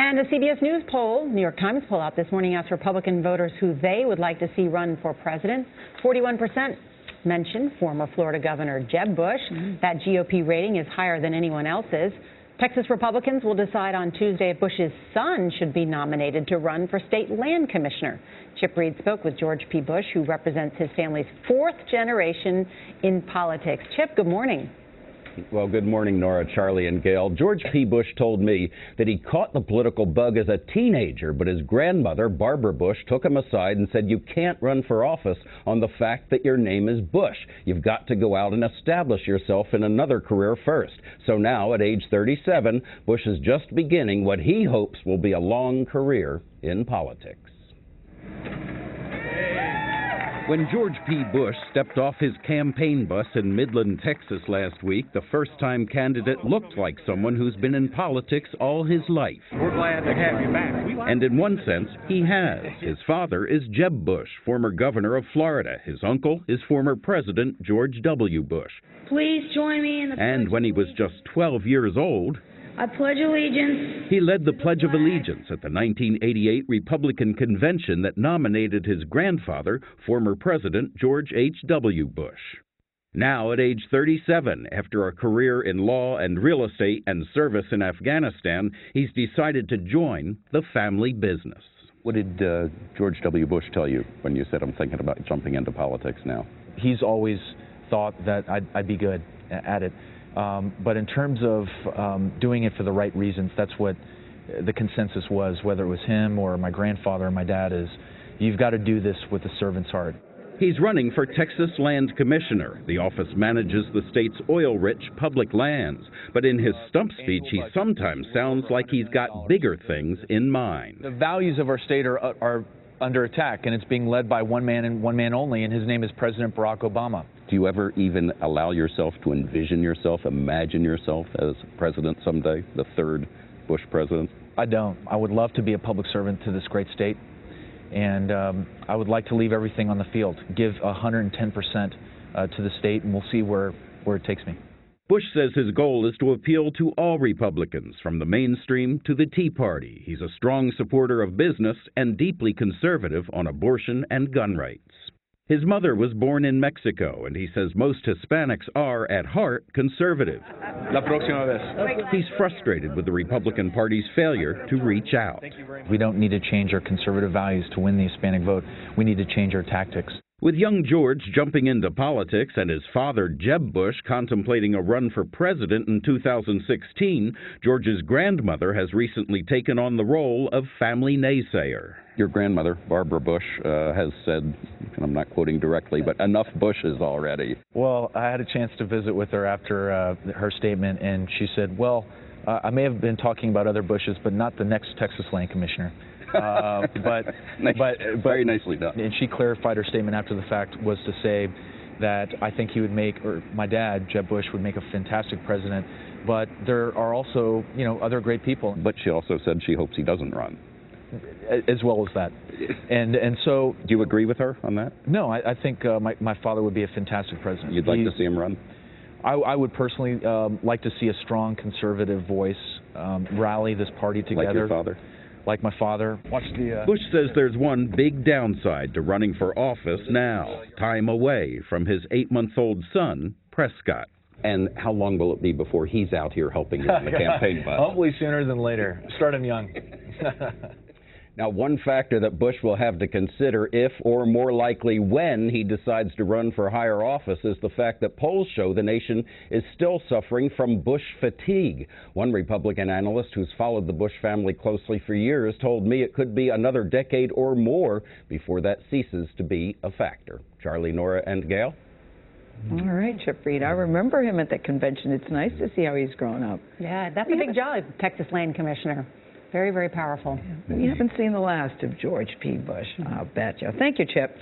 And a CBS News poll, New York Times poll out this morning, asked Republican voters who they would like to see run for president. 41% mentioned former Florida Governor Jeb Bush. That GOP rating is higher than anyone else's. Texas Republicans will decide on Tuesday if Bush's son should be nominated to run for state land commissioner. Chip Reid spoke with George P. Bush, who represents his family's fourth generation in politics. Chip, good morning. Well, good morning, Nora, Charlie, and Gail. George P. Bush told me that he caught the political bug as a teenager, but his grandmother, Barbara Bush, took him aside and said, "You can't run for office on the fact that your name is Bush. You've got to go out and establish yourself in another career first." So now, at age 37, Bush is just beginning what he hopes will be a long career in politics. When George P. Bush stepped off his campaign bus in Midland, Texas last week, the first-time candidate looked like someone who's been in politics all his life. We're glad to have you back. And in one sense, he has. His father is Jeb Bush, former governor of Florida. His uncle is former President George W. Bush. Please join me in the And when he was just 12 years old, I pledge allegiance. he led the Pledge of Allegiance at the 1988 Republican convention that nominated his grandfather, former President George H.W. Bush. Now, at age 37, after a career in law and real estate and service in Afghanistan, he's decided to join the family business. What did George W. Bush tell you when you said, "I'm thinking about jumping into politics now"? He's always thought that I'd be good at it. But in terms of doing it for the right reasons, that's what the consensus was, whether it was him or my grandfather or my dad, is you've got to do this with a servant's heart. He's running for Texas Land Commissioner. The office manages the state's oil-rich public lands. But in his stump speech, he sometimes sounds like he's got bigger things in mind. The values of our state are under attack, and it's being led by one man and one man only, and his name is President Barack Obama. Do you ever even allow yourself to envision yourself, imagine yourself as president someday, the third Bush president? I don't. I would love to be a public servant to this great state, and I would like to leave everything on the field, give 110% to the state, and we'll see where it takes me. Bush says his goal is to appeal to all Republicans, from the mainstream to the Tea Party. He's a strong supporter of business and deeply conservative on abortion and gun rights. His mother was born in Mexico, and he says most Hispanics are, at heart, conservative. La próxima vez. He's frustrated with the Republican Party's failure to reach out. We don't need to change our conservative values to win the Hispanic vote. We need to change our tactics. With young George jumping into politics and his father, Jeb Bush, contemplating a run for president in 2016, George's grandmother has recently taken on the role of family naysayer. Your grandmother, Barbara Bush, has said, and I'm not quoting directly, but enough Bushes already. Well, I had a chance to visit with her after her statement, and she said, well, I may have been talking about other Bushes, but not the next Texas Land Commissioner. Very nicely done. And she clarified her statement after the fact was to say that I think he would make, or my dad, Jeb Bush, would make a fantastic president, but there are also, other great people. But she also said she hopes he doesn't run. As well as that. And so... Do you agree with her on that? No, I think my father would be a fantastic president. You'd like to see him run? I would personally like to see a strong conservative voice rally this party together. Like your father? Like my father. Bush says there's one big downside to running for office now: time away from his 8-month-old son, Prescott. And how long will it be before he's out here helping you on the campaign bus? Hopefully sooner than later. Start him young. Now, one factor that Bush will have to consider if, or more likely when, he decides to run for higher office is the fact that polls show the nation is still suffering from Bush fatigue. One Republican analyst who's followed the Bush family closely for years told me it could be another decade or more before that ceases to be a factor. Charlie, Nora, and Gail? All right, Chip Reid. I remember him at that convention. It's nice to see how he's grown up. Yeah, that's a big job, Texas Land Commissioner. Very, very powerful. Yeah, we haven't seen the last of George P. Bush. I'll bet you. Thank you, Chip.